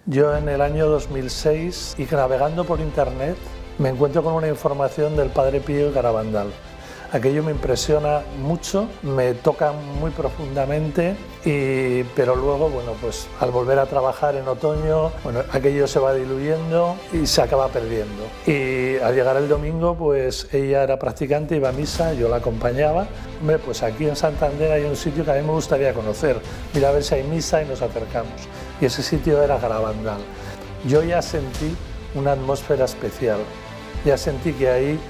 Yo en el año 2006, y navegando por internet, me encuentro con una información del Padre Pío y Garabandal. Aquello me impresiona mucho, me toca muy profundamente, pero luego, bueno, pues al volver a trabajar en otoño, bueno, aquello se va diluyendo y se acaba perdiendo. Y al llegar el domingo, pues ella era practicante, iba a misa, yo la acompañaba. Hombre, pues aquí en Santander hay un sitio que a mí me gustaría conocer, mira a ver si hay misa y nos acercamos. Y ese sitio era Garabandal. Yo ya sentí una atmósfera especial, ya sentí que ahí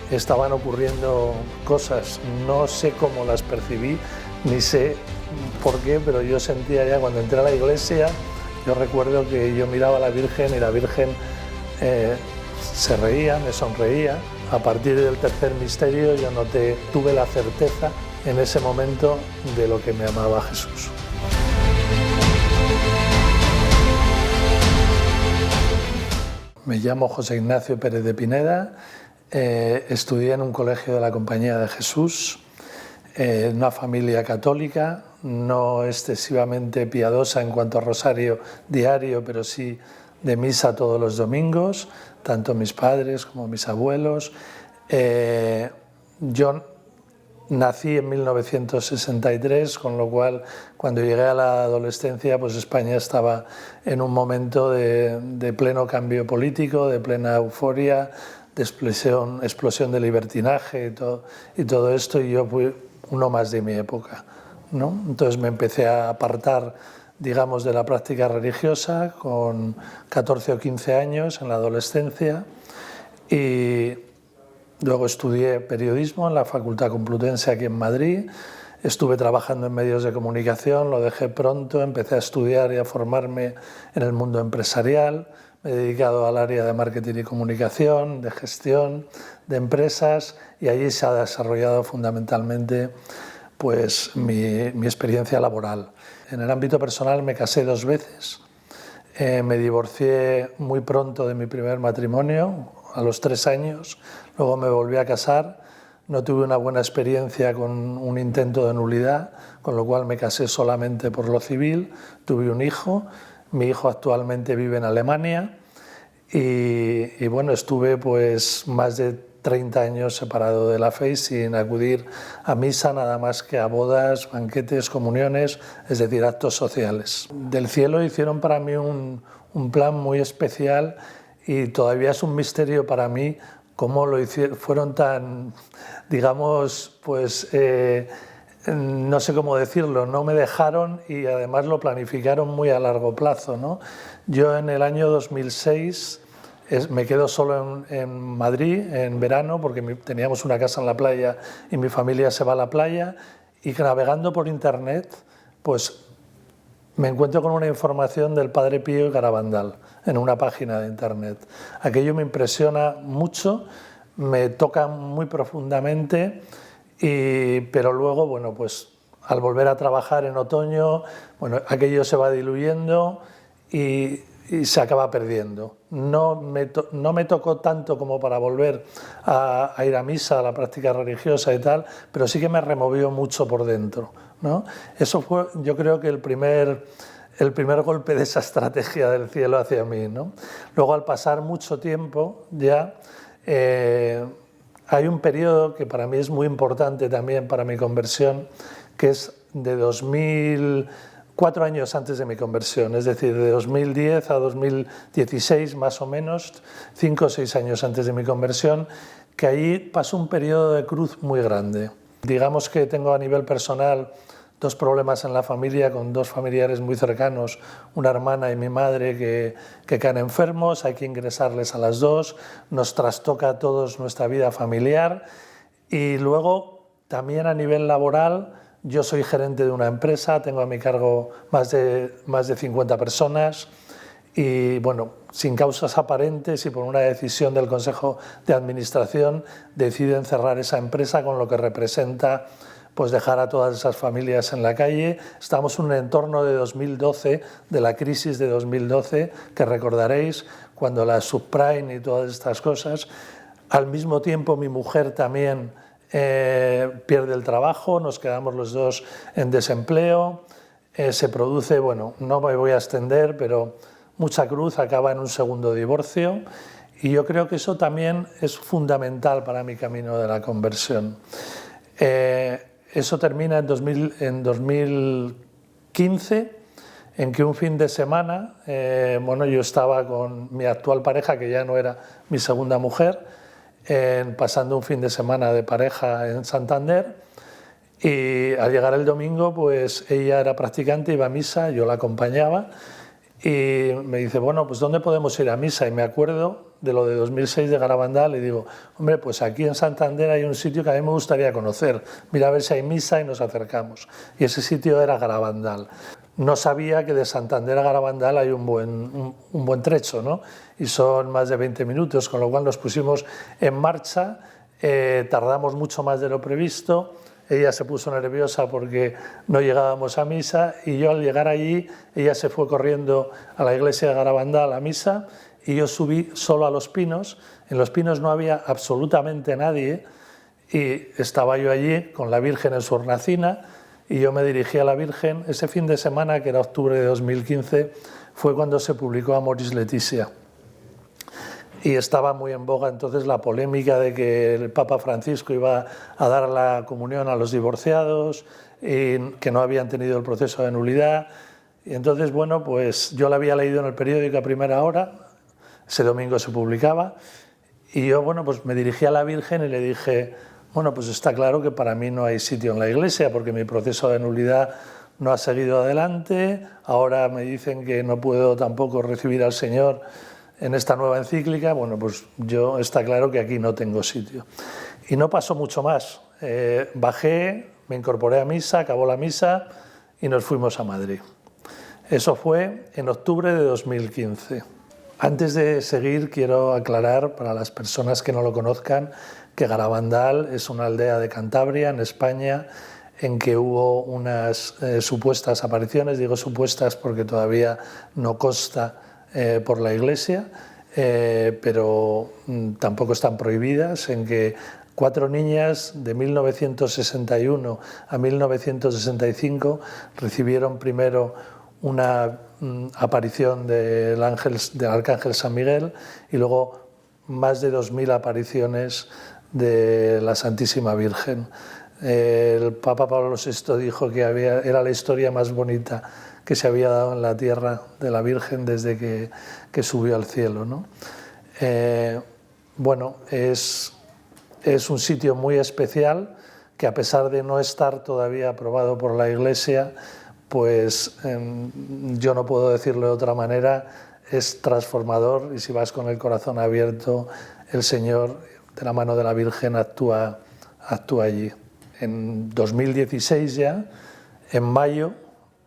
estaban ocurriendo cosas, no sé cómo las percibí, ni sé por qué, pero yo sentía ya cuando entré a la iglesia, yo recuerdo que yo miraba a la Virgen y la Virgen se reía, me sonreía. A partir del tercer misterio yo tuve la certeza en ese momento de lo que me amaba Jesús. Me llamo José Ignacio Pérez de Pineda. Estudié en un colegio de la Compañía de Jesús, en una familia católica, no excesivamente piadosa en cuanto a rosario diario, pero sí de misa todos los domingos, tanto mis padres como mis abuelos. Yo nací en 1963, con lo cual cuando llegué a la adolescencia, pues España estaba en un momento de pleno cambio político, de plena euforia, de explosión de libertinaje y todo esto, y yo fui uno más de mi época, ¿no? Entonces me empecé a apartar, digamos, de la práctica religiosa con 14 o 15 años en la adolescencia, y luego estudié periodismo en la Facultad Complutense aquí en Madrid. Estuve trabajando en medios de comunicación, lo dejé pronto, empecé a estudiar y a formarme en el mundo empresarial. Me he dedicado al área de marketing y comunicación, de gestión de empresas, y allí se ha desarrollado fundamentalmente pues, mi experiencia laboral. En el ámbito personal me casé 2 veces, me divorcié muy pronto de mi primer matrimonio, a los 3 años, luego me volví a casar. No tuve una buena experiencia con un intento de nulidad, con lo cual me casé solamente por lo civil, tuve un hijo. Mi hijo actualmente vive en Alemania y bueno, estuve pues más de 30 años separado de la fe y sin acudir a misa nada más que a bodas, banquetes, comuniones, es decir, actos sociales. Del cielo hicieron para mí un plan muy especial y todavía es un misterio para mí cómo lo hicieron, fueron tan, digamos, pues no sé cómo decirlo, no me dejaron y además lo planificaron muy a largo plazo, ¿no? Yo en el año 2006 me quedo solo en Madrid en verano porque teníamos una casa en la playa y mi familia se va a la playa, y navegando por internet pues me encuentro con una información del Padre Pío y Garabandal en una página de internet. Aquello me impresiona mucho, me toca muy profundamente, pero luego, bueno, pues al volver a trabajar en otoño, bueno, aquello se va diluyendo y se acaba perdiendo. No me tocó tanto como para volver a ir a misa, a la práctica religiosa y tal, pero sí que me removió mucho por dentro, ¿no? Eso fue, yo creo que el primer golpe de esa estrategia del cielo hacia mí, ¿no? Luego, al pasar mucho tiempo ya, hay un periodo que para mí es muy importante también para mi conversión, que es de 4 años antes de mi conversión, es decir, de 2010 a 2016 más o menos, 5 o 6 años antes de mi conversión, que ahí pasó un periodo de cruz muy grande. Digamos que tengo a nivel personal 2 problemas en la familia, con 2 familiares muy cercanos, una hermana y mi madre que caen enfermos, hay que ingresarles a las 2, nos trastoca a todos nuestra vida familiar, y luego también a nivel laboral. Yo soy gerente de una empresa, tengo a mi cargo más de 50 personas y, bueno, sin causas aparentes y por una decisión del Consejo de Administración, deciden cerrar esa empresa, con lo que representa pues dejar a todas esas familias en la calle. Estamos en un entorno de 2012, de la crisis de 2012, que recordaréis, cuando la subprime y todas estas cosas. Al mismo tiempo, mi mujer también pierde el trabajo, nos quedamos los 2 en desempleo, se produce, bueno, no me voy a extender, pero mucha cruz, acaba en un segundo divorcio, y yo creo que eso también es fundamental para mi camino de la conversión. Eso termina en 2015, en que un fin de semana, bueno, yo estaba con mi actual pareja, que ya no era mi segunda mujer, pasando un fin de semana de pareja en Santander, y al llegar el domingo, pues ella era practicante, iba a misa, yo la acompañaba, y me dice, bueno, pues ¿dónde podemos ir a misa? Y me acuerdo de lo de 2006 de Garabandal y digo, hombre, pues aquí en Santander hay un sitio que a mí me gustaría conocer, mira a ver si hay misa, y nos acercamos. Y ese sitio era Garabandal. No sabía que de Santander a Garabandal hay un buen trecho, ¿no? Y son más de 20 minutos, con lo cual nos pusimos en marcha, tardamos mucho más de lo previsto. Ella se puso nerviosa porque no llegábamos a misa, y yo al llegar allí, ella se fue corriendo a la iglesia de Garabandal a misa, y yo subí solo a Los Pinos. En Los Pinos no había absolutamente nadie, y estaba yo allí con la Virgen en su hornacina, y yo me dirigí a la Virgen. Ese fin de semana, que era octubre de 2015, fue cuando se publicó Amoris Laetitia. Y estaba muy en boga entonces la polémica de que el Papa Francisco iba a dar la comunión a los divorciados y que no habían tenido el proceso de nulidad. Y entonces, bueno, pues yo la había leído en el periódico a primera hora, ese domingo se publicaba, y yo, bueno, pues me dirigí a la Virgen y le dije, bueno, pues está claro que para mí no hay sitio en la iglesia porque mi proceso de nulidad no ha seguido adelante, ahora me dicen que no puedo tampoco recibir al Señor en esta nueva encíclica. Bueno, pues yo está claro que aquí no tengo sitio. Y no pasó mucho más. Bajé, me incorporé a misa, acabó la misa y nos fuimos a Madrid. Eso fue en octubre de 2015. Antes de seguir, quiero aclarar para las personas que no lo conozcan que Garabandal es una aldea de Cantabria, en España, en que hubo unas supuestas apariciones. Digo supuestas porque todavía no consta por la Iglesia, pero tampoco están prohibidas, en que 4 niñas de 1961 a 1965 recibieron primero una aparición del Arcángel San Miguel, y luego más de 2000 apariciones de la Santísima Virgen. El Papa Pablo VI dijo que era la historia más bonita que se había dado en la tierra de la Virgen desde que subió al cielo, ¿no? Bueno, es un sitio muy especial que, a pesar de no estar todavía aprobado por la Iglesia, pues yo no puedo decirlo de otra manera, es transformador, y si vas con el corazón abierto, el Señor, de la mano de la Virgen, actúa allí. En 2016 ya, en mayo,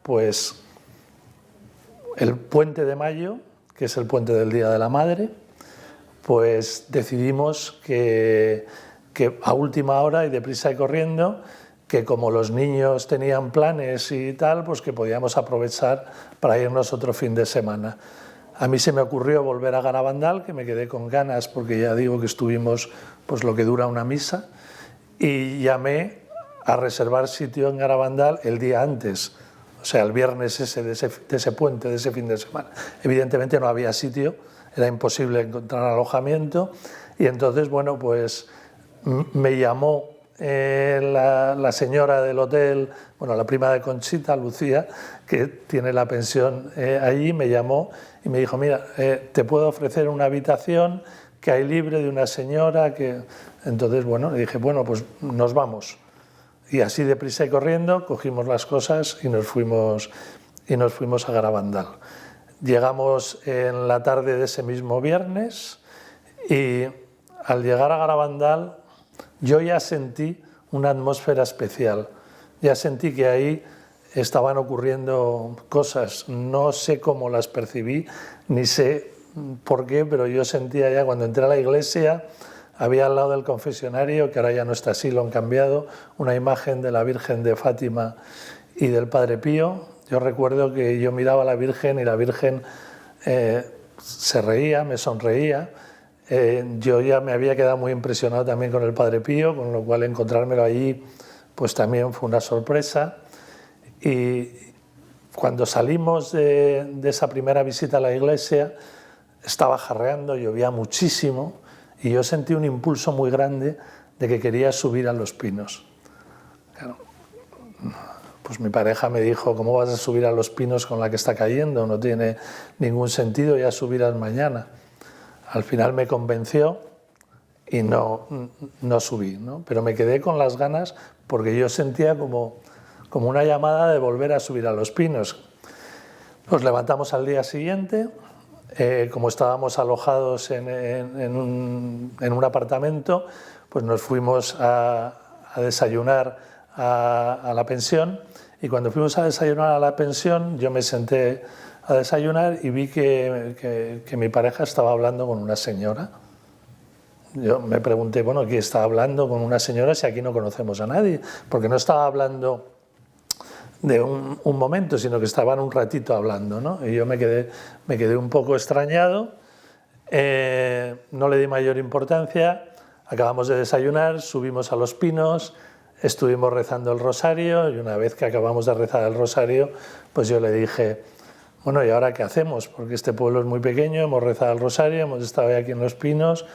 pues el puente de mayo, que es el puente del Día de la Madre, pues decidimos que a última hora y deprisa y corriendo, que como los niños tenían planes y tal, pues que podíamos aprovechar para irnos otro fin de semana. A mí se me ocurrió volver a Garabandal, que me quedé con ganas porque ya digo que estuvimos pues lo que dura una misa, y llamé a reservar sitio en Garabandal el día antes, o sea, el viernes ese de ese puente, de ese fin de semana. Evidentemente no había sitio, era imposible encontrar alojamiento, y entonces, bueno, pues me llamó la señora del hotel, bueno, la prima de Conchita, Lucía, que tiene la pensión allí, me llamó y me dijo, mira, te puedo ofrecer una habitación que hay libre de una señora que... Entonces, bueno, le dije, bueno, pues nos vamos. Y así deprisa y corriendo cogimos las cosas y nos fuimos a Garabandal. Llegamos en la tarde de ese mismo viernes, y al llegar a Garabandal yo ya sentí una atmósfera especial. Ya sentí que ahí estaban ocurriendo cosas. No sé cómo las percibí, ni sé por qué, pero yo sentía ya, cuando entré a la iglesia, había al lado del confesionario, que ahora ya no está así, lo han cambiado, una imagen de la Virgen de Fátima y del Padre Pío. Yo recuerdo que yo miraba a la Virgen y la Virgen se reía, me sonreía. Yo ya me había quedado muy impresionado también con el Padre Pío, con lo cual encontrármelo allí pues también fue una sorpresa. Y Cuando salimos de esa primera visita a la iglesia, estaba jarreando, llovía muchísimo y yo sentí un impulso muy grande de que quería subir a los pinos. Claro, pues mi pareja me dijo, ¿cómo vas a subir a los pinos con la que está cayendo? No tiene ningún sentido, ya subirás mañana. Al final me convenció y no subí, ¿no? Pero me quedé con las ganas porque yo sentía como una llamada de volver a subir a los pinos. Nos levantamos al día siguiente, como estábamos alojados en un apartamento, pues nos fuimos a desayunar a la pensión, y cuando fuimos a desayunar a la pensión yo me senté a desayunar y vi que mi pareja estaba hablando con una señora. Yo me pregunté, bueno, ¿quién está hablando con una señora si aquí no conocemos a nadie? Porque no estaba hablando de un momento, sino que estaban un ratito hablando, ¿no? Y yo me quedé un poco extrañado, no le di mayor importancia, acabamos de desayunar, subimos a los pinos, estuvimos rezando el rosario, y una vez que acabamos de rezar el rosario, pues yo le dije, bueno, ¿y ahora qué hacemos? Porque este pueblo es muy pequeño, hemos rezado el rosario, hemos estado aquí en los pinos,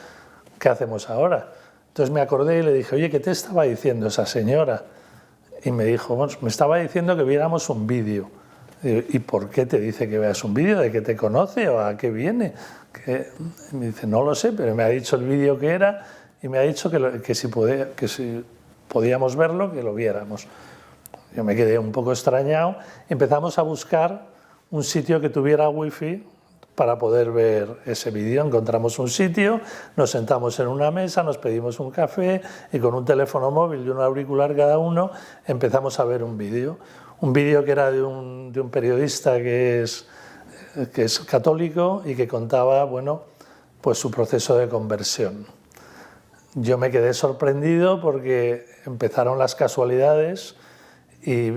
¿qué hacemos ahora? Entonces me acordé y le dije, oye, ¿qué te estaba diciendo esa señora? Y me dijo, bueno, me estaba diciendo que viéramos un vídeo. ¿Y por qué te dice que veas un vídeo? ¿De qué te conoce o a qué viene? Y me dice, no lo sé, pero me ha dicho el vídeo que era y me ha dicho que si podíamos verlo, que lo viéramos. Yo me quedé un poco extrañado. Empezamos a buscar un sitio que tuviera wifi para poder ver ese vídeo. Encontramos un sitio, nos sentamos en una mesa, nos pedimos un café y con un teléfono móvil y un auricular cada uno empezamos a ver un vídeo. Un vídeo que era de un periodista que es católico y que contaba, bueno, pues su proceso de conversión. Yo me quedé sorprendido porque empezaron las casualidades y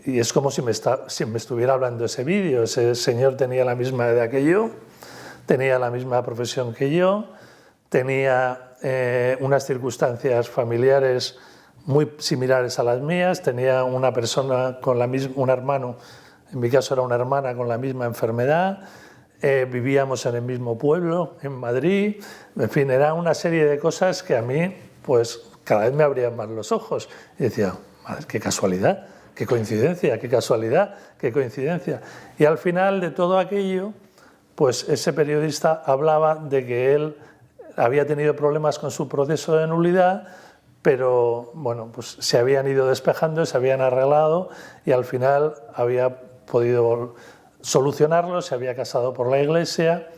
es como si me estuviera hablando ese vídeo. Ese señor tenía la misma edad que yo, tenía la misma profesión que yo, tenía unas circunstancias familiares muy similares a las mías, tenía una persona con un hermano, en mi caso era una hermana con la misma enfermedad, vivíamos en el mismo pueblo, en Madrid, en fin, era una serie de cosas que a mí, pues, cada vez me abrían más los ojos. Y decía, madre, qué casualidad. Qué coincidencia, qué casualidad, qué coincidencia. Y al final de todo aquello, pues ese periodista hablaba de que él había tenido problemas con su proceso de nulidad, pero bueno, pues se habían ido despejando, se habían arreglado y al final había podido solucionarlo, se había casado por la iglesia.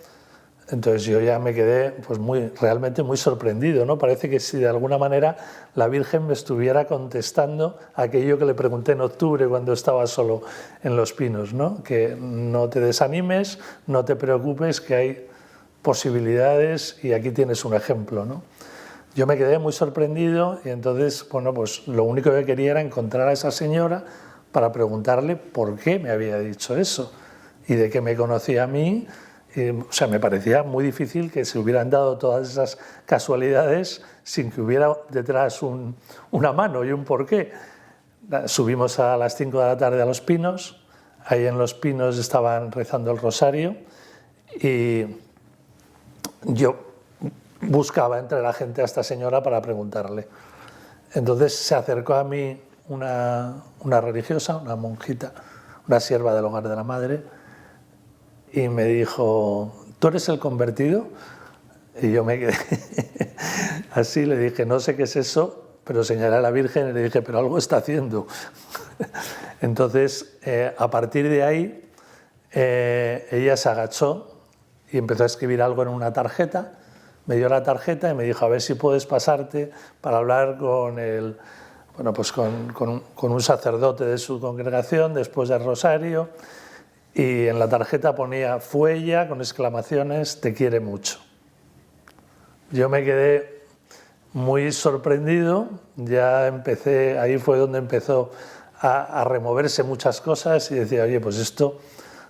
Entonces yo ya me quedé pues realmente muy sorprendido, ¿no? Parece que si de alguna manera la Virgen me estuviera contestando aquello que le pregunté en octubre cuando estaba solo en los pinos, ¿no? Que no te desanimes, no te preocupes, que hay posibilidades y aquí tienes un ejemplo, ¿no? Yo me quedé muy sorprendido y entonces, bueno, pues lo único que quería era encontrar a esa señora para preguntarle por qué me había dicho eso y de qué me conocía a mí. O sea, me parecía muy difícil que se hubieran dado todas esas casualidades sin que hubiera detrás una mano y un porqué. Subimos a las 5 de la tarde a los pinos, ahí en los pinos estaban rezando el rosario y yo buscaba entre la gente a esta señora para preguntarle. Entonces se acercó a mí una religiosa, una monjita, una sierva del hogar de la madre, y me dijo, ¿tú eres el convertido? Y yo me quedé así, le dije, no sé qué es eso, pero señalé a la Virgen y le dije, pero algo está haciendo. Entonces, a partir de ahí, ella se agachó y empezó a escribir algo en una tarjeta, me dio la tarjeta y me dijo, a ver si puedes pasarte para hablar con un sacerdote de su congregación después del rosario. Y en la tarjeta ponía, fue ella, con exclamaciones, te quiere mucho. Yo me quedé muy sorprendido, ahí fue donde empezó a removerse muchas cosas y decía, oye, pues esto,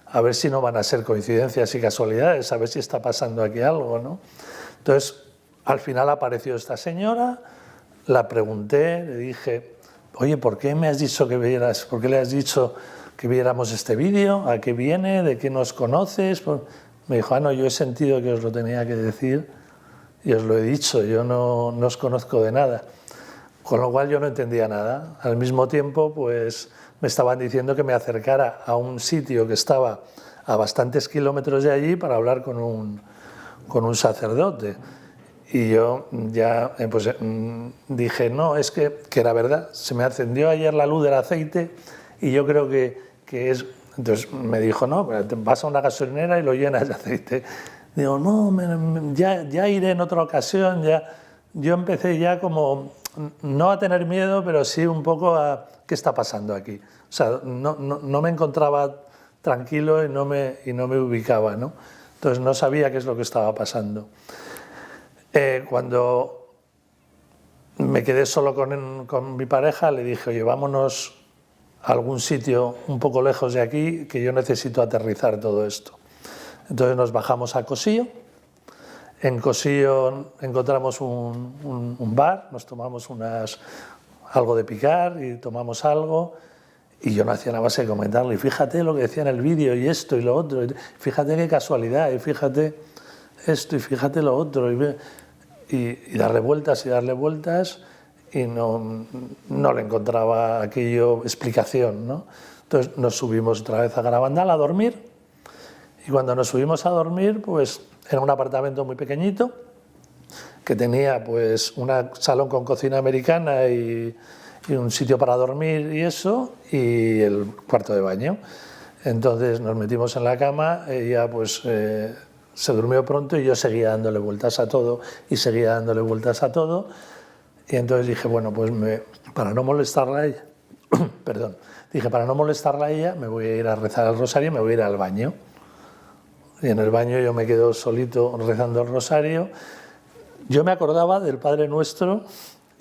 a ver si no van a ser coincidencias y casualidades, a ver si está pasando aquí algo, ¿no? Entonces, al final apareció esta señora, la pregunté, le dije, oye, ¿por qué me has dicho que vieras, por qué le has dicho que viéramos este vídeo, ¿a qué viene? ¿De qué nos conoces? Pues me dijo, no, yo he sentido que os lo tenía que decir y os lo he dicho, yo no os conozco de nada. Con lo cual yo no entendía nada. Al mismo tiempo, pues me estaban diciendo que me acercara a un sitio que estaba a bastantes kilómetros de allí para hablar con un sacerdote. Y yo ya pues, dije, no, es que era verdad. Se me encendió ayer la luz del aceite y yo creo que es... Entonces me dijo, no, vas a una gasolinera y lo llenas de aceite. Digo, no, ya iré en otra ocasión. Yo empecé ya como, no a tener miedo, pero sí un poco a qué está pasando aquí. O sea, no me encontraba tranquilo y no me ubicaba, ¿no? Entonces no sabía qué es lo que estaba pasando. Cuando me quedé solo con mi pareja, le dije, oye, vámonos a algún sitio un poco lejos de aquí, que yo necesito aterrizar todo esto. Entonces nos bajamos a Cosillo. En Cosillo encontramos un bar, nos tomamos algo de picar y tomamos algo. Y yo no hacía nada más que comentarle, y fíjate lo que decía en el vídeo, y esto y lo otro, y fíjate qué casualidad, y fíjate esto y fíjate lo otro. Y darle vueltas, y no le encontraba aquello explicación, ¿no? Entonces nos subimos otra vez a Garabandal a dormir, y cuando nos subimos a dormir, pues era un apartamento muy pequeñito, que tenía pues un salón con cocina americana y un sitio para dormir y eso, y el cuarto de baño. Entonces nos metimos en la cama, ella pues se durmió pronto y yo seguía dándole vueltas a todo y seguía dándole vueltas a todo. Y entonces dije, bueno, pues para no molestarla a ella, perdón, dije, para no molestarla a ella, me voy a ir a rezar el rosario y me voy a ir al baño. Y en el baño yo me quedo solito rezando el rosario. Yo me acordaba del Padre Nuestro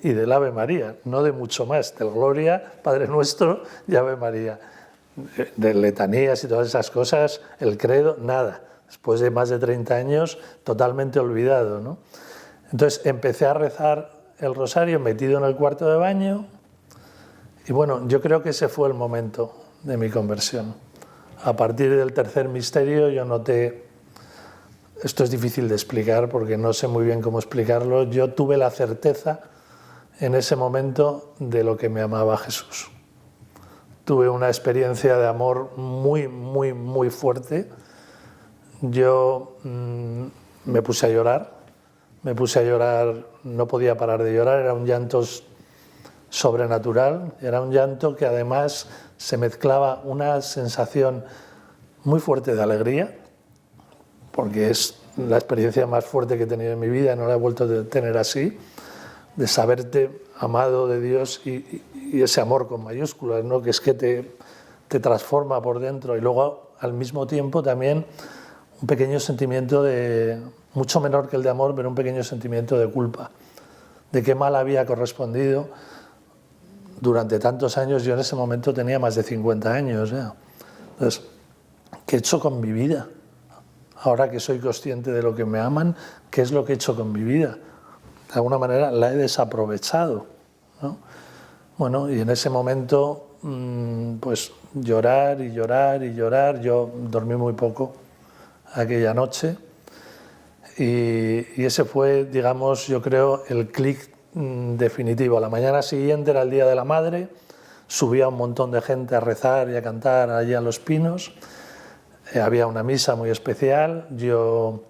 y del Ave María, no de mucho más, del Gloria, Padre Nuestro y Ave María. De letanías y todas esas cosas, el credo, nada. Después de más de 30 años, totalmente olvidado, ¿no? Entonces empecé a rezar el rosario metido en el cuarto de baño y bueno, yo creo que ese fue el momento de mi conversión. A partir del tercer misterio yo noté, esto es difícil de explicar porque no sé muy bien cómo explicarlo, yo tuve la certeza en ese momento de lo que me amaba Jesús. Tuve una experiencia de amor muy, muy, muy fuerte. Yo me puse a llorar, no podía parar de llorar, era un llanto sobrenatural, era un llanto que además se mezclaba una sensación muy fuerte de alegría, porque es la experiencia más fuerte que he tenido en mi vida, no la he vuelto a tener así, de saberte amado de Dios y ese amor con mayúsculas, ¿no? Que es que te transforma por dentro y luego al mismo tiempo también un pequeño sentimiento mucho menor que el de amor, pero un pequeño sentimiento de culpa, de qué mal había correspondido durante tantos años. Yo en ese momento tenía más de 50 años. Entonces, ¿qué he hecho con mi vida? Ahora que soy consciente de lo que me aman, ¿qué es lo que he hecho con mi vida? De alguna manera la he desaprovechado, ¿no? Bueno, y en ese momento, pues llorar y llorar y llorar. Yo dormí muy poco aquella noche y ese fue, digamos, yo creo, el clic definitivo. La mañana siguiente era el Día de la Madre, subía un montón de gente a rezar y a cantar allí a Los Pinos, había una misa muy especial. Yo,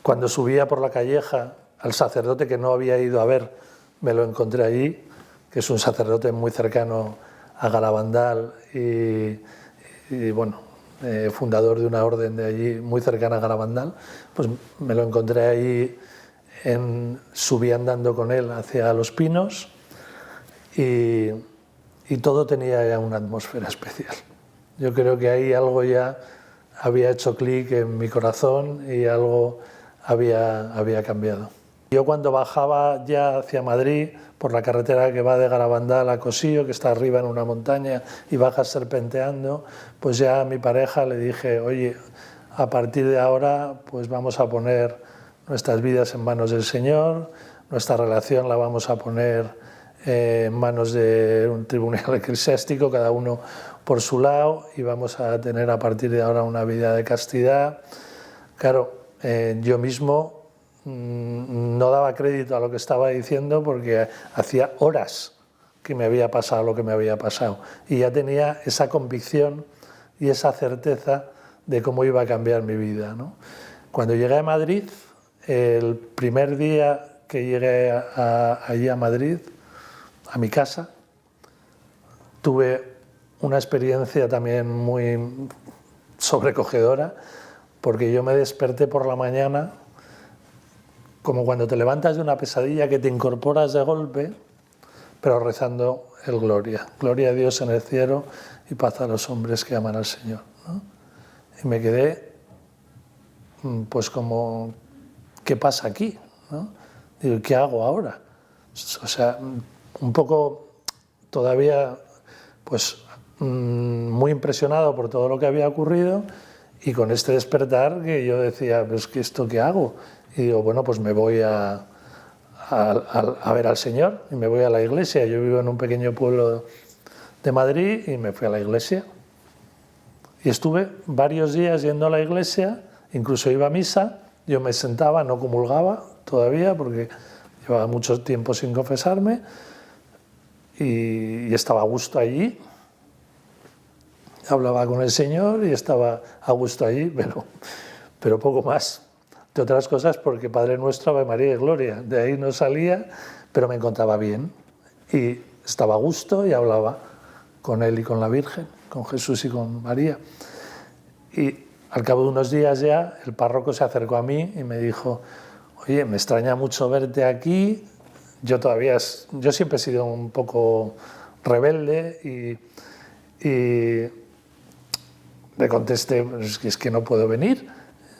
cuando subía por la calleja, al sacerdote que no había ido a ver, me lo encontré allí, que es un sacerdote muy cercano a Garabandal y bueno, fundador de una orden de allí muy cercana a Garabandal. Pues me lo encontré ahí, subí andando con él hacia Los Pinos y todo tenía ya una atmósfera especial. Yo creo que ahí algo ya había hecho clic en mi corazón y algo había cambiado. Yo cuando bajaba ya hacia Madrid, por la carretera que va de Garabandal a Cosillo, que está arriba en una montaña y bajas serpenteando, pues ya a mi pareja le dije, oye, a partir de ahora pues vamos a poner nuestras vidas en manos del Señor, nuestra relación la vamos a poner en manos de un tribunal eclesiástico, cada uno por su lado y vamos a tener a partir de ahora una vida de castidad. Claro, yo mismo no daba crédito a lo que estaba diciendo porque hacía horas que me había pasado lo que me había pasado y ya tenía esa convicción y esa certeza de cómo iba a cambiar mi vida, ¿no? Cuando llegué a Madrid, el primer día que llegué allí a Madrid, a mi casa, tuve una experiencia también muy sobrecogedora, porque yo me desperté por la mañana, como cuando te levantas de una pesadilla que te incorporas de golpe, pero rezando el Gloria. Gloria a Dios en el cielo y paz a los hombres que aman al Señor, ¿no? Y me quedé, pues como, ¿qué pasa aquí? ¿No? Digo, ¿qué hago ahora? O sea, un poco todavía, pues, muy impresionado por todo lo que había ocurrido y con este despertar que yo decía, pues, ¿esto qué hago? Y digo, bueno, pues me voy a ver al Señor y me voy a la iglesia. Yo vivo en un pequeño pueblo de Madrid y me fui a la iglesia. Y estuve varios días yendo a la iglesia, incluso iba a misa, yo me sentaba, no comulgaba todavía porque llevaba mucho tiempo sin confesarme y estaba a gusto allí. Hablaba con el Señor y estaba a gusto allí, pero poco más. De otras cosas porque Padre Nuestro, Ave María y Gloria. De ahí no salía, pero me encontraba bien. Y estaba a gusto y hablaba con Él y con la Virgen, con Jesús y con María. Y al cabo de unos días ya, el párroco se acercó a mí y me dijo, oye, me extraña mucho verte aquí. Yo siempre he sido un poco rebelde y le contesté, es que no puedo venir.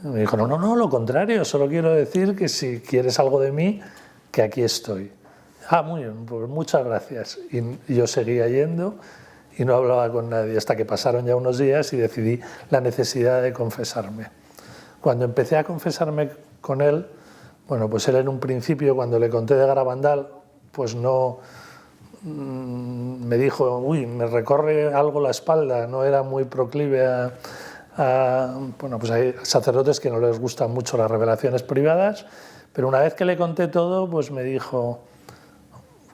Me dijo, no, lo contrario, solo quiero decir que si quieres algo de mí, que aquí estoy. Ah, muy bien, pues muchas gracias. Y yo seguía yendo y no hablaba con nadie hasta que pasaron ya unos días y decidí la necesidad de confesarme. Cuando empecé a confesarme con él, bueno, pues él en un principio, cuando le conté de Garabandal, pues no... me dijo, uy, me recorre algo la espalda, no era muy proclive bueno, pues hay sacerdotes que no les gustan mucho las revelaciones privadas, pero una vez que le conté todo, pues me dijo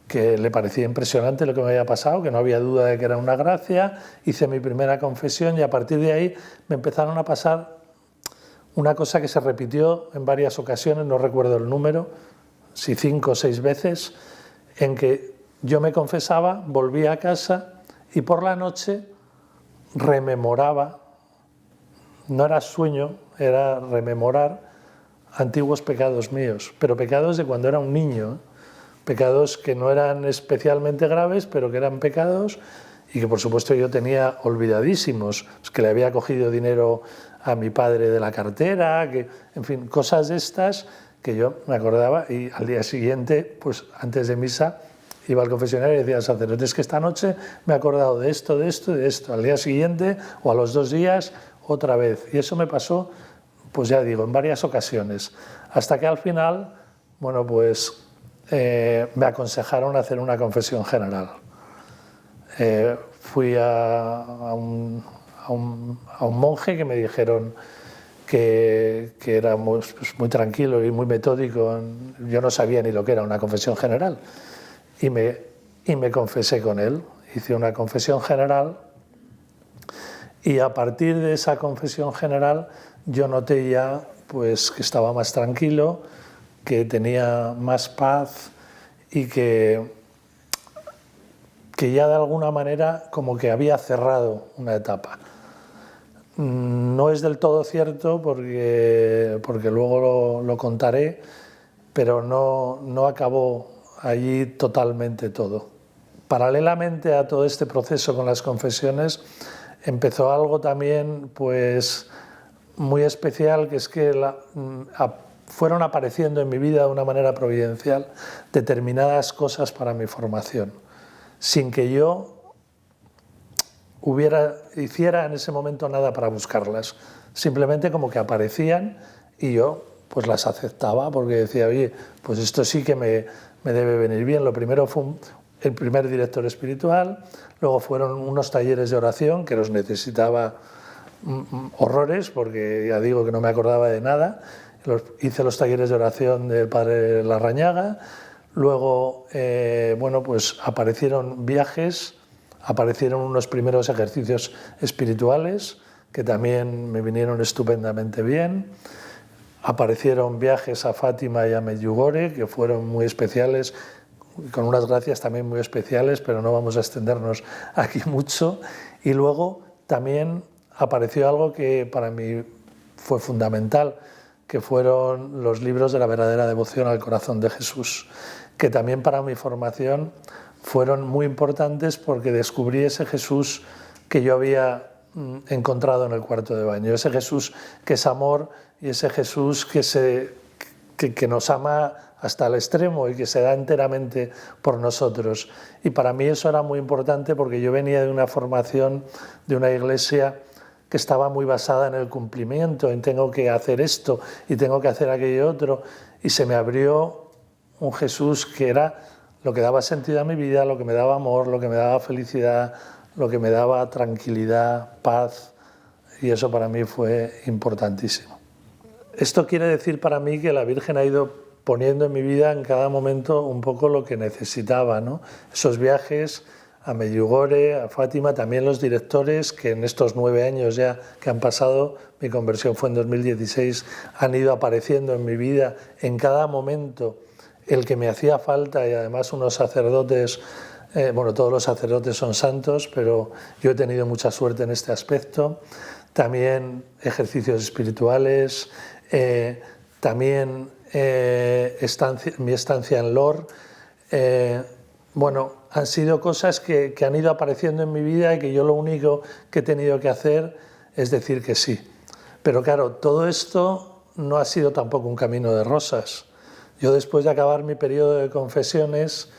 que le parecía impresionante lo que me había pasado, que no había duda de que era una gracia. Hice mi primera confesión y a partir de ahí me empezaron a pasar una cosa que se repitió en varias ocasiones, no recuerdo el número, si 5 o 6 veces, en que yo me confesaba, volvía a casa y por la noche rememoraba, no era sueño, era rememorar antiguos pecados míos, pero pecados de cuando era un niño, pecados que no eran especialmente graves, pero que eran pecados y que por supuesto yo tenía olvidadísimos, que le había cogido dinero a mi padre de la cartera, que, en fin, cosas de estas que yo me acordaba y al día siguiente, pues antes de misa, iba al confesionario y decía al sacerdote, es que esta noche me he acordado de esto, de esto y de esto. Al día siguiente o a los 2 días, otra vez. Y eso me pasó, pues ya digo, en varias ocasiones. Hasta que al final, bueno, pues me aconsejaron hacer una confesión general. Fui a un monje que me dijeron que era muy tranquilo y muy metódico. Yo no sabía ni lo que era una confesión general. Y me confesé con él. Hice una confesión general y a partir de esa confesión general yo noté ya pues, que estaba más tranquilo, que tenía más paz y que ya de alguna manera como que había cerrado una etapa. No es del todo cierto porque luego lo contaré, pero no acabó allí totalmente todo. Paralelamente a todo este proceso con las confesiones, empezó algo también pues, muy especial, que es que fueron apareciendo en mi vida de una manera providencial determinadas cosas para mi formación, sin que yo hiciera en ese momento nada para buscarlas. Simplemente como que aparecían y yo pues las aceptaba porque decía, oye, pues esto sí que me debe venir bien. Lo primero fue el primer director espiritual, luego fueron unos talleres de oración que los necesitaba horrores, porque ya digo que no me acordaba de nada. Hice los talleres de oración del padre Larrañaga, luego bueno, pues aparecieron viajes, aparecieron unos primeros ejercicios espirituales que también me vinieron estupendamente bien. Aparecieron viajes a Fátima y a Medjugorje, que fueron muy especiales, con unas gracias también muy especiales, pero no vamos a extendernos aquí mucho. Y luego también apareció algo que para mí fue fundamental, que fueron los libros de la verdadera devoción al corazón de Jesús, que también para mi formación fueron muy importantes porque descubrí ese Jesús que yo había encontrado en el cuarto de baño, ese Jesús que es amor y ese Jesús que nos ama hasta el extremo y que se da enteramente por nosotros. Y para mí eso era muy importante porque yo venía de una formación de una iglesia que estaba muy basada en el cumplimiento, en tengo que hacer esto y tengo que hacer aquello otro, y se me abrió un Jesús que era lo que daba sentido a mi vida, lo que me daba amor, lo que me daba felicidad, lo que me daba tranquilidad, paz, y eso para mí fue importantísimo. Esto quiere decir para mí que la Virgen ha ido poniendo en mi vida en cada momento un poco lo que necesitaba, ¿no? Esos viajes a Medjugorje, a Fátima, también los directores que en estos 9 años ya que han pasado, mi conversión fue en 2016, han ido apareciendo en mi vida en cada momento el que me hacía falta, y además unos sacerdotes, bueno, todos los sacerdotes son santos, pero yo he tenido mucha suerte en este aspecto. También ejercicios espirituales, también mi estancia en Lor. Bueno, han sido cosas que han ido apareciendo en mi vida y que yo lo único que he tenido que hacer es decir que sí. Pero claro, todo esto no ha sido tampoco un camino de rosas. Yo después de acabar mi periodo de confesiones,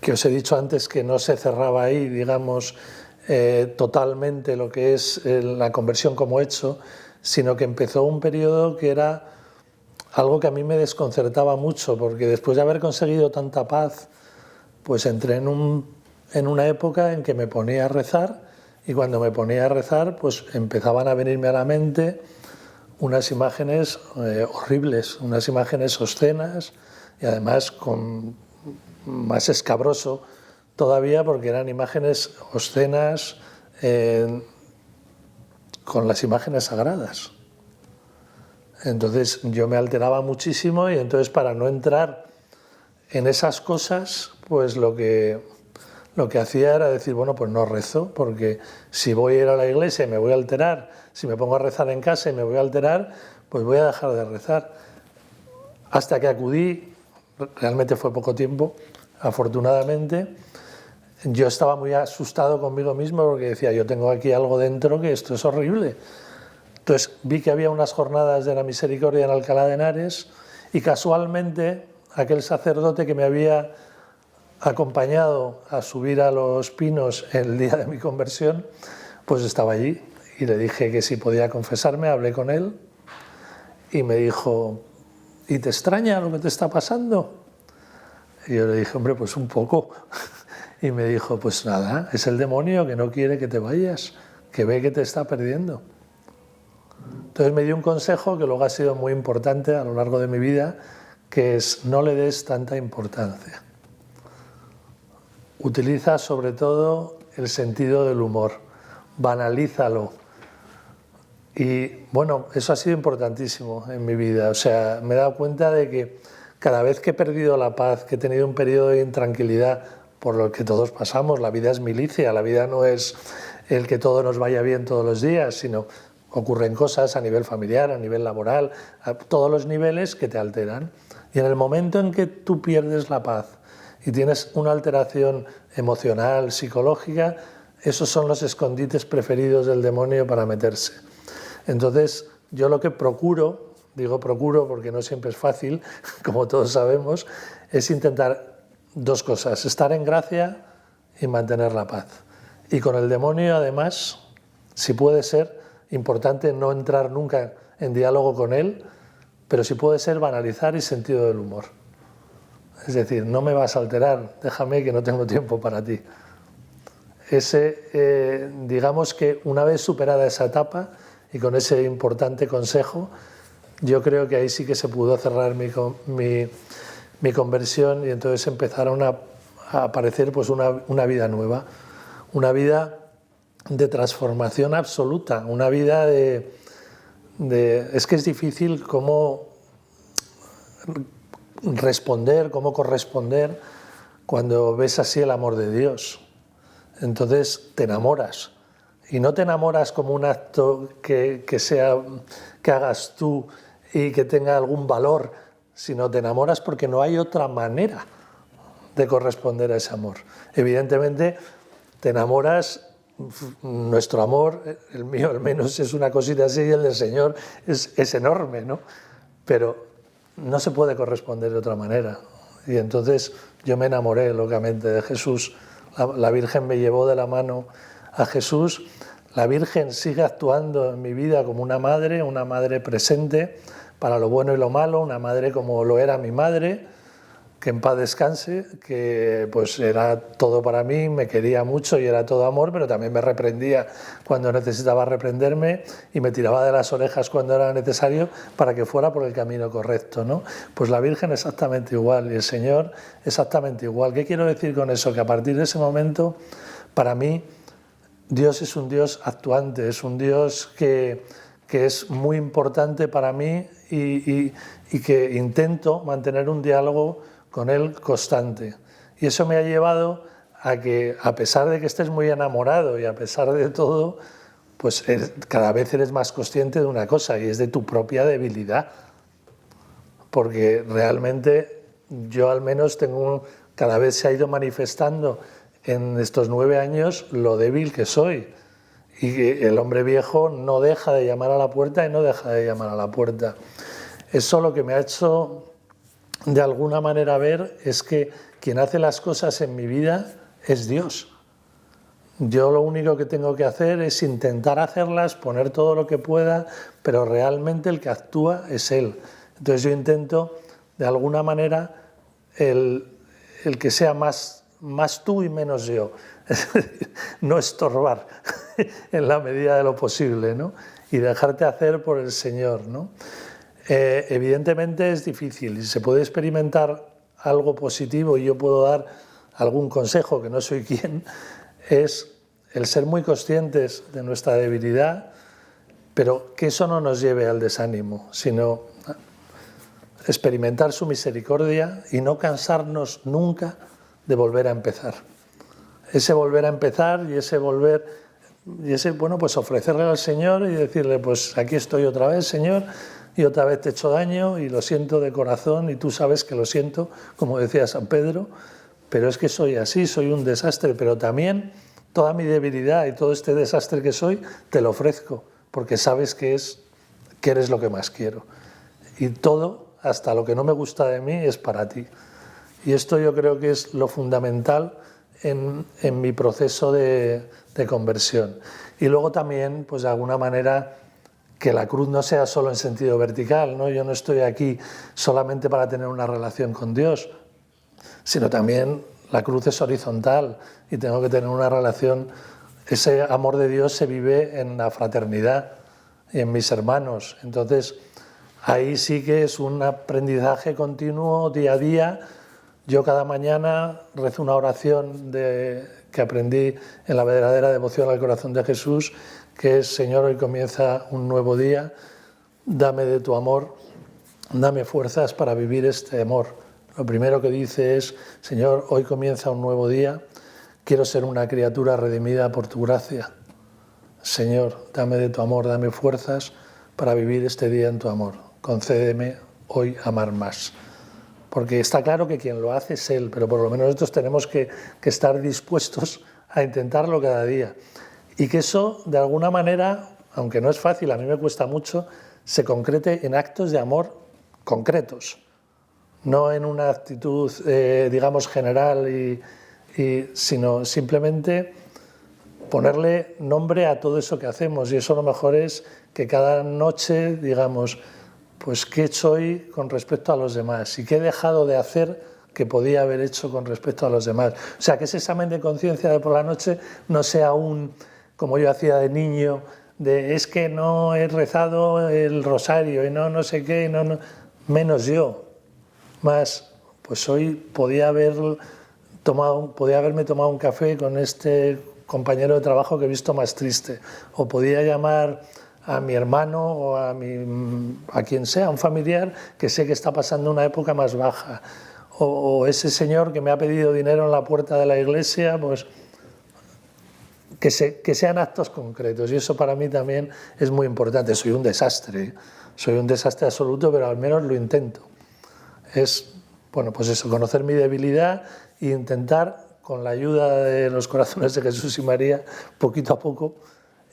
que os he dicho antes que no se cerraba ahí, digamos, totalmente lo que es la conversión como hecho, sino que empezó un periodo que era algo que a mí me desconcertaba mucho, porque después de haber conseguido tanta paz, pues entré en una época en que me ponía a rezar, y cuando me ponía a rezar, pues empezaban a venirme a la mente unas imágenes horribles, unas imágenes obscenas, y además con más escabroso todavía porque eran imágenes obscenas con las imágenes sagradas. Entonces yo me alteraba muchísimo, y entonces para no entrar en esas cosas, pues lo que hacía era decir, bueno, pues no rezo, porque si voy a ir a la iglesia y me voy a alterar, si me pongo a rezar en casa y me voy a alterar, pues voy a dejar de rezar. Hasta que acudí, realmente fue poco tiempo, afortunadamente, yo estaba muy asustado conmigo mismo porque decía, yo tengo aquí algo dentro que esto es horrible. Entonces vi que había unas jornadas de la misericordia en Alcalá de Henares, y casualmente aquel sacerdote que me había acompañado a subir a los pinos el día de mi conversión, pues estaba allí, y le dije que si podía confesarme. Hablé con él y me dijo, ¿y te extraña lo que te está pasando? Y yo le dije, hombre, pues un poco. Y me dijo, pues nada, es el demonio que no quiere que te vayas, que ve que te está perdiendo. Entonces me dio un consejo que luego ha sido muy importante a lo largo de mi vida, que es no le des tanta importancia. Utiliza sobre todo el sentido del humor, banalízalo. Y bueno, eso ha sido importantísimo en mi vida. O sea, me he dado cuenta de que cada vez que he perdido la paz, que he tenido un periodo de intranquilidad, por lo que todos pasamos, la vida es milicia, la vida no es el que todo nos vaya bien todos los días, sino ocurren cosas a nivel familiar, a nivel laboral, a todos los niveles que te alteran. Y en el momento en que tú pierdes la paz y tienes una alteración emocional, psicológica, esos son los escondites preferidos del demonio para meterse. Entonces, yo lo que procuro, digo procuro porque no siempre es fácil, como todos sabemos, es intentar 2 cosas, estar en gracia y mantener la paz. Y con el demonio, además, si puede ser, importante no entrar nunca en diálogo con él, pero si puede ser banalizar y sentido del humor. Es decir, no me vas a alterar, déjame que no tengo tiempo para ti. Digamos que una vez superada esa etapa y con ese importante consejo, yo creo que ahí sí que se pudo cerrar mi conversión y entonces empezaron a aparecer pues una vida nueva, una vida de transformación absoluta, una vida es que es difícil cómo responder, cómo corresponder cuando ves así el amor de Dios. Entonces te enamoras. Y no te enamoras como un acto que hagas tú y que tenga algún valor, sino te enamoras porque no hay otra manera de corresponder a ese amor. Evidentemente te enamoras, nuestro amor, el mío al menos es una cosita así y el del Señor es enorme, ¿no? Pero no se puede corresponder de otra manera. Y entonces yo me enamoré locamente de Jesús. La Virgen me llevó de la mano a Jesús. La Virgen sigue actuando en mi vida como una madre presente para lo bueno y lo malo, una madre como lo era mi madre, que en paz descanse, que pues era todo para mí, me quería mucho y era todo amor, pero también me reprendía cuando necesitaba reprenderme y me tiraba de las orejas cuando era necesario para que fuera por el camino correcto, ¿no? Pues la Virgen exactamente igual y el Señor exactamente igual. ¿Qué quiero decir con eso? Que a partir de ese momento, para mí, Dios es un Dios actuante, es un Dios que es muy importante para mí y que intento mantener un diálogo con Él constante. Y eso me ha llevado a que, a pesar de que estés muy enamorado y a pesar de todo, pues cada vez eres más consciente de una cosa, y es de tu propia debilidad. Porque realmente yo al menos cada vez se ha ido manifestando en estos 9 años lo débil que soy. Y que el hombre viejo no deja de llamar a la puerta y no deja de llamar a la puerta. Eso lo que me ha hecho de alguna manera ver es que quien hace las cosas en mi vida es Dios. Yo lo único que tengo que hacer es intentar hacerlas, poner todo lo que pueda, pero realmente el que actúa es Él. Entonces yo intento, de alguna manera, el que sea más tú y menos yo. No estorbar en la medida de lo posible, ¿no? Y dejarte hacer por el Señor, ¿no? Evidentemente es difícil y se puede experimentar algo positivo y yo puedo dar algún consejo, que no soy quien, es el ser muy conscientes de nuestra debilidad, pero que eso no nos lleve al desánimo, sino experimentar su misericordia y no cansarnos nunca de volver a empezar. Ese volver a empezar y ese bueno, pues ofrecerle al Señor y decirle, pues aquí estoy otra vez, Señor, y otra vez te he hecho daño y lo siento de corazón y tú sabes que lo siento, como decía San Pedro, pero es que soy así, soy un desastre, pero también toda mi debilidad y todo este desastre que soy te lo ofrezco, porque sabes que eres lo que más quiero. Y todo, hasta lo que no me gusta de mí, es para ti. Y esto yo creo que es lo fundamental en mi proceso de conversión. Y luego también, pues de alguna manera, que la cruz no sea solo en sentido vertical, ¿no? Yo no estoy aquí solamente para tener una relación con Dios, sino también la cruz es horizontal y tengo que tener una relación. Ese amor de Dios se vive en la fraternidad y en mis hermanos. Entonces, ahí sí que es un aprendizaje continuo, día a día. Yo cada mañana rezo una oración que aprendí en la verdadera devoción al corazón de Jesús, que es: Señor, hoy comienza un nuevo día, dame de tu amor, dame fuerzas para vivir este amor. Lo primero que dice es: Señor, hoy comienza un nuevo día, quiero ser una criatura redimida por tu gracia. Señor, dame de tu amor, dame fuerzas para vivir este día en tu amor. Concédeme hoy amar más. Porque está claro que quien lo hace es Él, pero por lo menos nosotros tenemos que estar dispuestos a intentarlo cada día. Y que eso, de alguna manera, aunque no es fácil, a mí me cuesta mucho, se concrete en actos de amor concretos, no en una actitud, digamos, general, sino simplemente ponerle nombre a todo eso que hacemos. Y eso a lo mejor es que cada noche, digamos, pues qué soy con respecto a los demás y qué he dejado de hacer que podía haber hecho con respecto a los demás. O sea, que ese examen de conciencia de por la noche no sea como yo hacía de niño, es que no he rezado el rosario y no sé qué, menos yo. Más, pues hoy podía haberme tomado un café con este compañero de trabajo que he visto más triste, o podía llamar a mi hermano o a quien sea, a un familiar que sé que está pasando una época más baja, o ese señor que me ha pedido dinero en la puerta de la iglesia, pues que sean actos concretos, y eso para mí también es muy importante. Soy un desastre absoluto, pero al menos lo intento. Es, bueno, pues eso, conocer mi debilidad e intentar, con la ayuda de los corazones de Jesús y María, poquito a poco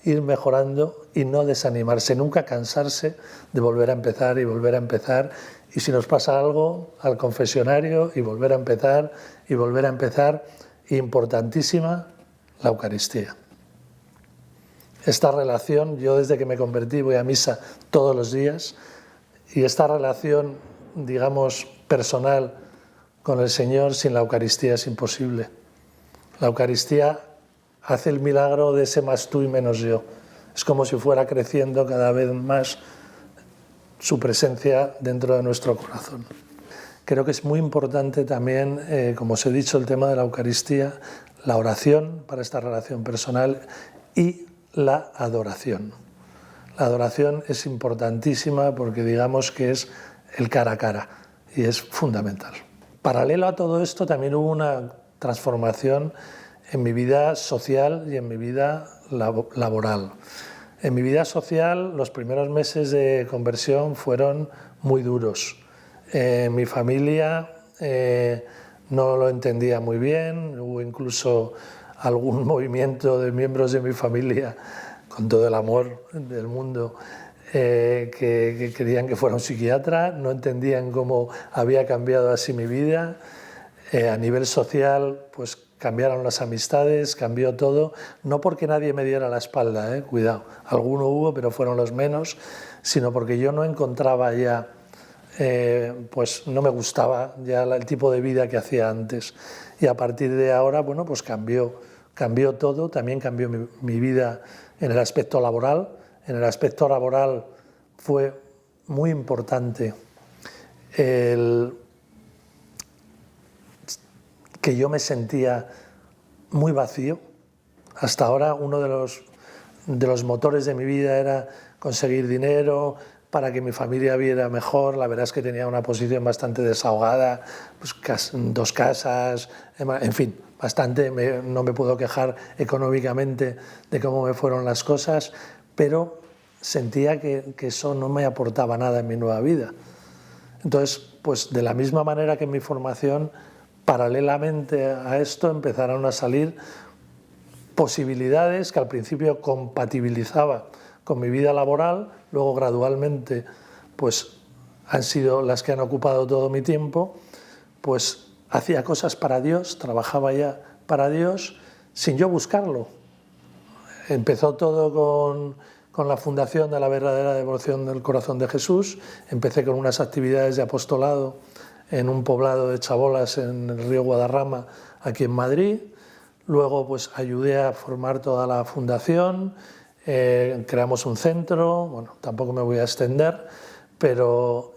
ir mejorando y no desanimarse, nunca cansarse de volver a empezar y volver a empezar. Y si nos pasa algo, al confesionario y volver a empezar y volver a empezar. Importantísima, la Eucaristía. Esta relación, yo desde que me convertí voy a misa todos los días, y esta relación, digamos, personal con el Señor sin la Eucaristía es imposible. La Eucaristía hace el milagro de ese más tú y menos yo. Es como si fuera creciendo cada vez más su presencia dentro de nuestro corazón. Creo que es muy importante también, como os he dicho, el tema de la Eucaristía, la oración para esta relación personal y la adoración. La adoración es importantísima porque digamos que es el cara a cara y es fundamental. Paralelo a todo esto también hubo una transformación en mi vida social y en mi vida laboral. En mi vida social los primeros meses de conversión fueron muy duros. Mi familia no lo entendía muy bien, hubo incluso algún movimiento de miembros de mi familia, con todo el amor del mundo, que querían que fuera un psiquiatra, no entendían cómo había cambiado así mi vida. A nivel social, pues cambiaron las amistades, cambió todo, no porque nadie me diera la espalda, cuidado, alguno hubo, pero fueron los menos, sino porque yo no encontraba ya, pues no me gustaba ya el tipo de vida que hacía antes. Y a partir de ahora, bueno, pues cambió todo, también cambió mi vida en el aspecto laboral. En el aspecto laboral fue muy importante que yo me sentía muy vacío. Hasta ahora uno de los motores de mi vida era conseguir dinero para que mi familia viera mejor. La verdad es que tenía una posición bastante desahogada, pues 2 casas, en fin, bastante, no me puedo quejar económicamente de cómo me fueron las cosas, pero sentía que eso no me aportaba nada en mi nueva vida. Entonces, pues de la misma manera que en mi formación, paralelamente a esto empezaron a salir posibilidades que al principio compatibilizaba con mi vida laboral, luego gradualmente pues han sido las que han ocupado todo mi tiempo. Pues hacía cosas para Dios, trabajaba ya para Dios sin yo buscarlo. Empezó todo con la fundación de la verdadera devoción del corazón de Jesús. Empecé con unas actividades de apostolado en un poblado de chabolas en el río Guadarrama, aquí en Madrid. Luego pues ayudé a formar toda la fundación, creamos un centro, bueno, tampoco me voy a extender, pero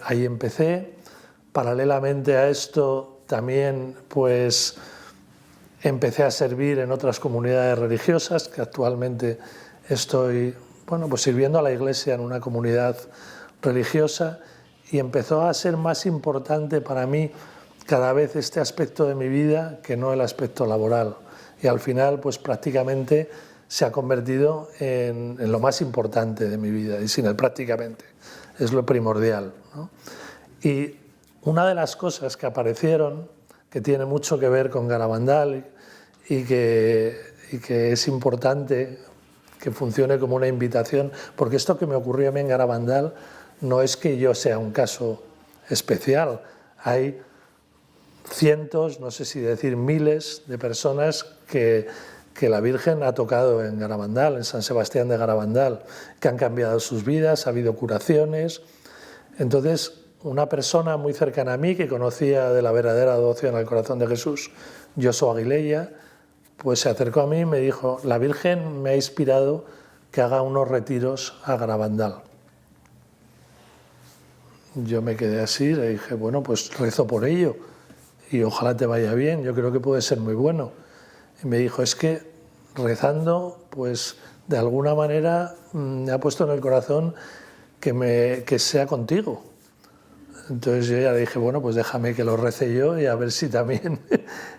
ahí empecé. Paralelamente a esto también pues empecé a servir en otras comunidades religiosas, que actualmente estoy, bueno, pues sirviendo a la Iglesia en una comunidad religiosa, y empezó a ser más importante para mí cada vez este aspecto de mi vida que no el aspecto laboral. Y al final, pues prácticamente se ha convertido en lo más importante de mi vida, y sin el prácticamente, es lo primordial, ¿no? Y una de las cosas que aparecieron, que tiene mucho que ver con Garabandal y que es importante que funcione como una invitación, porque esto que me ocurrió a mí en Garabandal no es que yo sea un caso especial, hay cientos, no sé si decir miles de personas que la Virgen ha tocado en Garabandal, en San Sebastián de Garabandal, que han cambiado sus vidas, ha habido curaciones. Entonces, una persona muy cercana a mí que conocía de la verdadera devoción al corazón de Jesús, Josu Aguilella, pues se acercó a mí y me dijo: la Virgen me ha inspirado que haga unos retiros a Garabandal. Yo me quedé así, le dije: bueno, pues rezo por ello y ojalá te vaya bien, yo creo que puede ser muy bueno. Y me dijo: es que rezando, pues de alguna manera me ha puesto en el corazón que sea contigo. Entonces yo ya le dije: bueno, pues déjame que lo rece yo y a ver si también,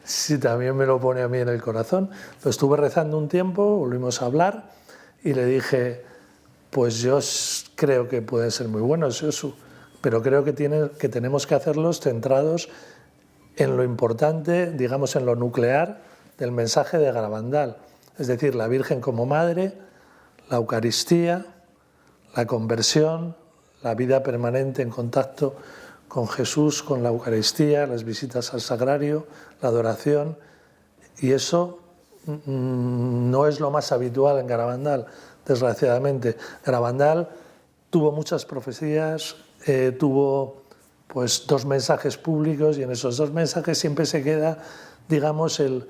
si también me lo pone a mí en el corazón. Lo estuve rezando un tiempo, volvimos a hablar y le dije: pues yo creo que pueden ser muy buenos, Josu, pero creo que tenemos que hacerlos centrados en lo importante, digamos en lo nuclear del mensaje de Garabandal, es decir, la Virgen como madre, la Eucaristía, la conversión, la vida permanente en contacto con Jesús, con la Eucaristía, las visitas al sagrario, la adoración, y eso no es lo más habitual en Garabandal, desgraciadamente. Garabandal tuvo muchas profecías, tuvo pues 2 mensajes públicos, y en esos 2 mensajes siempre se queda, digamos, el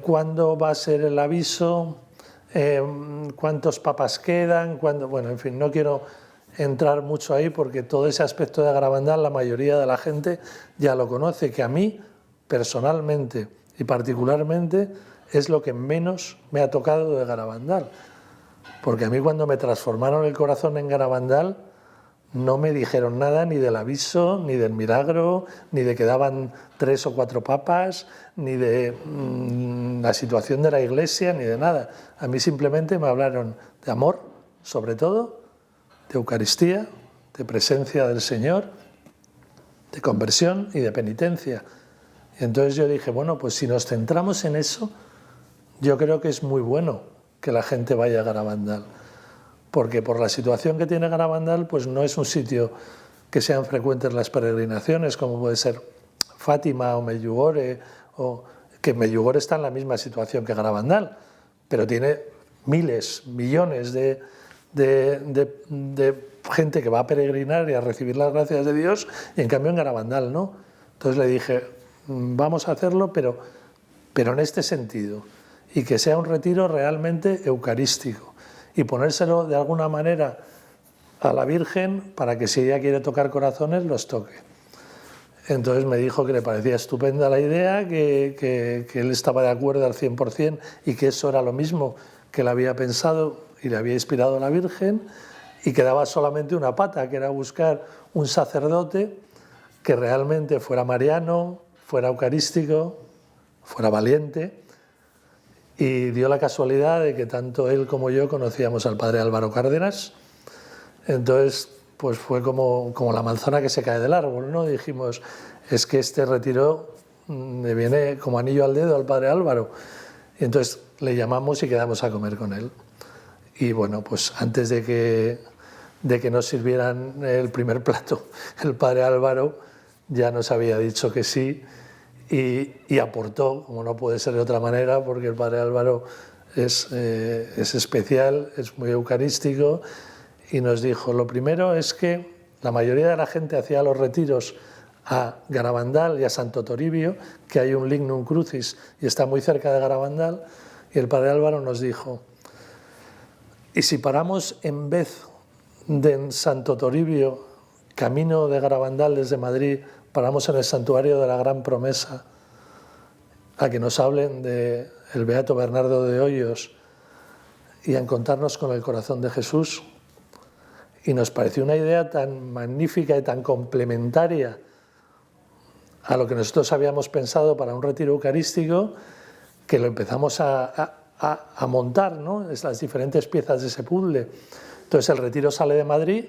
cuándo va a ser el aviso, cuántos papas quedan, bueno, en fin, no quiero entrar mucho ahí porque todo ese aspecto de Garabandal la mayoría de la gente ya lo conoce, que a mí personalmente y particularmente es lo que menos me ha tocado de Garabandal, porque a mí cuando me transformaron el corazón en Garabandal no me dijeron nada ni del aviso, ni del milagro, ni de que daban 3 o 4 papas, ni de la situación de la Iglesia, ni de nada. A mí simplemente me hablaron de amor, sobre todo, de Eucaristía, de presencia del Señor, de conversión y de penitencia. Y entonces yo dije: bueno, pues si nos centramos en eso, yo creo que es muy bueno que la gente vaya a Garabandal, porque por la situación que tiene Garabandal, pues no es un sitio que sean frecuentes las peregrinaciones, como puede ser Fátima o Medjugorje, o que Medjugorje está en la misma situación que Garabandal, pero tiene miles, millones de gente que va a peregrinar y a recibir las gracias de Dios, y en cambio en Garabandal no. Entonces le dije: vamos a hacerlo, pero en este sentido, y que sea un retiro realmente eucarístico, y ponérselo de alguna manera a la Virgen para que si ella quiere tocar corazones, los toque. Entonces me dijo que le parecía estupenda la idea, que él estaba de acuerdo al 100% y que eso era lo mismo que le había pensado y le había inspirado a la Virgen, y quedaba solamente una pata, que era buscar un sacerdote que realmente fuera mariano, fuera eucarístico, fuera valiente. Y dio la casualidad de que tanto él como yo conocíamos al padre Álvaro Cárdenas. Entonces, pues fue como la manzana que se cae del árbol, ¿no? Dijimos: es que este retiro le viene como anillo al dedo al padre Álvaro. Y entonces le llamamos y quedamos a comer con él. Y bueno, pues antes de que nos sirvieran el primer plato, el padre Álvaro ya nos había dicho que sí. Y aportó, como no puede ser de otra manera, porque el padre Álvaro es especial, es muy eucarístico, y nos dijo: lo primero es que la mayoría de la gente hacía los retiros a Garabandal y a Santo Toribio, que hay un Lignum Crucis y está muy cerca de Garabandal, y el padre Álvaro nos dijo: ¿y si paramos en vez de en Santo Toribio, camino de Garabandal desde Madrid, paramos en el santuario de la Gran Promesa a que nos hablen del beato Bernardo de Hoyos y a encontrarnos con el corazón de Jesús? Y nos pareció una idea tan magnífica y tan complementaria a lo que nosotros habíamos pensado para un retiro eucarístico, que lo empezamos a montar, ¿no? Las diferentes piezas de ese puzzle. Entonces el retiro sale de Madrid,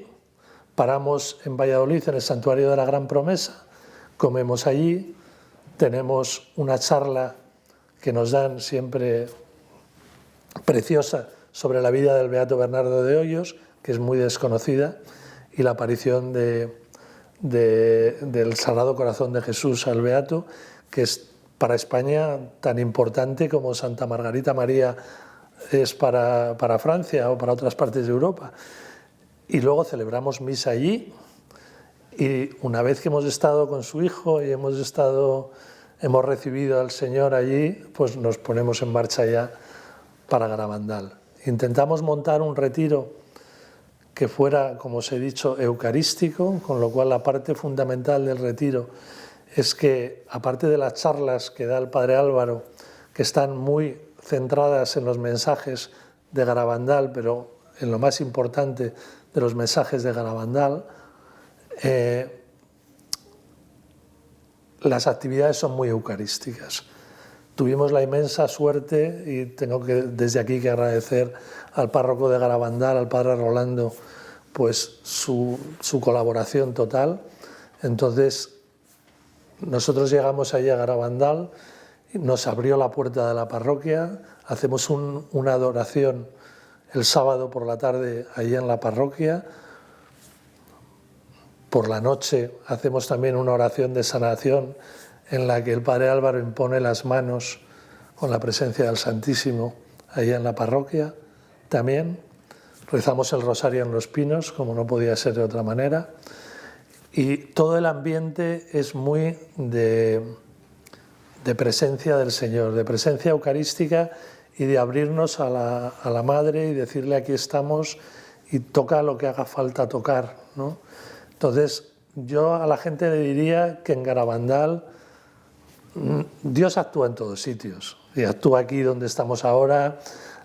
paramos en Valladolid en el santuario de la Gran Promesa, comemos allí, tenemos una charla que nos dan siempre preciosa sobre la vida del beato Bernardo de Hoyos, que es muy desconocida, y la aparición del Sagrado Corazón de Jesús al beato, que es para España tan importante como Santa Margarita María es para Francia o para otras partes de Europa. Y luego celebramos misa allí, Y una vez que hemos estado con su hijo y hemos recibido al Señor allí, pues nos ponemos en marcha ya para Garabandal. Intentamos montar un retiro que fuera, como os he dicho, eucarístico, con lo cual la parte fundamental del retiro es que, aparte de las charlas que da el Padre Álvaro, que están muy centradas en los mensajes de Garabandal, pero en lo más importante de los mensajes de Garabandal, las actividades son muy eucarísticas. Tuvimos la inmensa suerte, y tengo desde aquí que agradecer al párroco de Garabandal, al padre Rolando, pues su colaboración total. Entonces, nosotros llegamos allí a Garabandal, nos abrió la puerta de la parroquia, hacemos una adoración el sábado por la tarde allí en la parroquia. Por la noche hacemos también una oración de sanación en la que el Padre Álvaro impone las manos con la presencia del Santísimo allá en la parroquia. También rezamos el Rosario en los Pinos, como no podía ser de otra manera. Y todo el ambiente es muy de presencia del Señor, de presencia eucarística y de abrirnos a la Madre y decirle aquí estamos y toca lo que haga falta tocar, ¿no? Entonces, yo a la gente le diría que en Garabandal Dios actúa en todos sitios, y actúa aquí donde estamos ahora,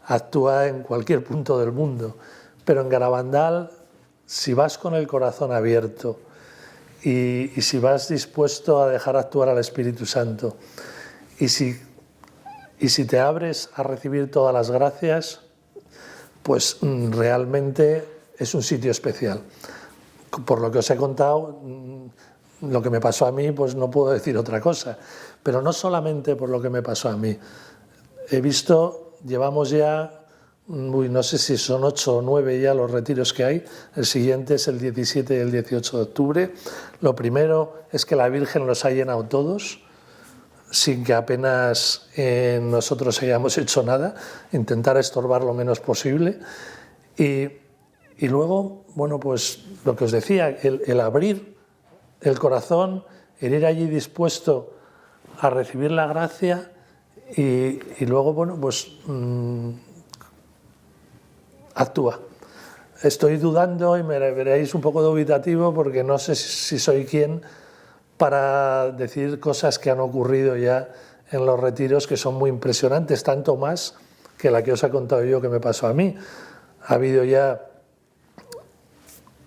actúa en cualquier punto del mundo, pero en Garabandal, si vas con el corazón abierto y si vas dispuesto a dejar actuar al Espíritu Santo y si te abres a recibir todas las gracias, pues realmente es un sitio especial. Por lo que os he contado, lo que me pasó a mí, pues no puedo decir otra cosa. Pero no solamente por lo que me pasó a mí. He visto, llevamos ya, no sé si son 8 o 9 ya los retiros que hay. El siguiente es el 17 y el 18 de octubre. Lo primero es que la Virgen los ha llenado todos, sin que apenas nosotros hayamos hecho nada, intentar estorbar lo menos posible. Y luego, bueno, pues lo que os decía, el abrir el corazón, el ir allí dispuesto a recibir la gracia y luego, bueno, pues actúa. Estoy dudando y me veréis un poco dubitativo porque no sé si soy quien para decir cosas que han ocurrido ya en los retiros que son muy impresionantes, tanto más que la que os he contado yo que me pasó a mí. Ha habido ya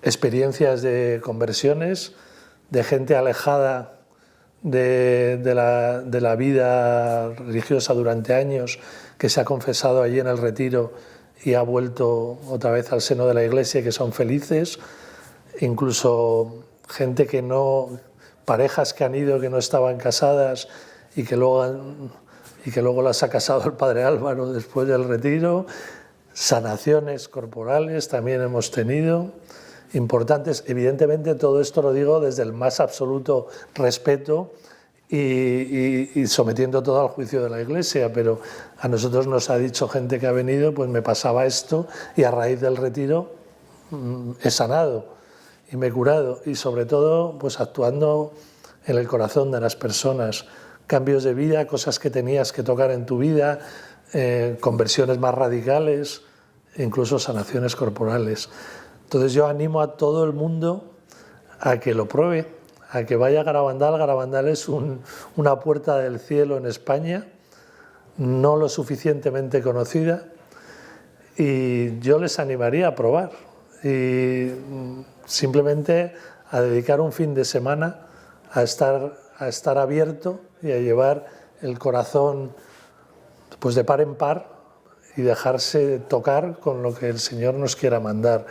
experiencias de conversiones, de gente alejada de la vida religiosa durante años, que se ha confesado allí en el retiro y ha vuelto otra vez al seno de la Iglesia y que son felices, incluso gente que no, parejas que han ido que no estaban casadas y que luego las ha casado el Padre Álvaro después del retiro, sanaciones corporales también hemos tenido, importantes. Evidentemente todo esto lo digo desde el más absoluto respeto y sometiendo todo al juicio de la Iglesia, pero a nosotros nos ha dicho gente que ha venido, pues me pasaba esto y a raíz del retiro he sanado y me he curado, y sobre todo pues actuando en el corazón de las personas, cambios de vida, cosas que tenías que tocar en tu vida, conversiones más radicales, incluso sanaciones corporales. Entonces yo animo a todo el mundo a que lo pruebe, a que vaya a Garabandal. Garabandal es una puerta del cielo en España, no lo suficientemente conocida, y yo les animaría a probar y simplemente a dedicar un fin de semana a estar abierto y a llevar el corazón pues de par en par y dejarse tocar con lo que el Señor nos quiera mandar.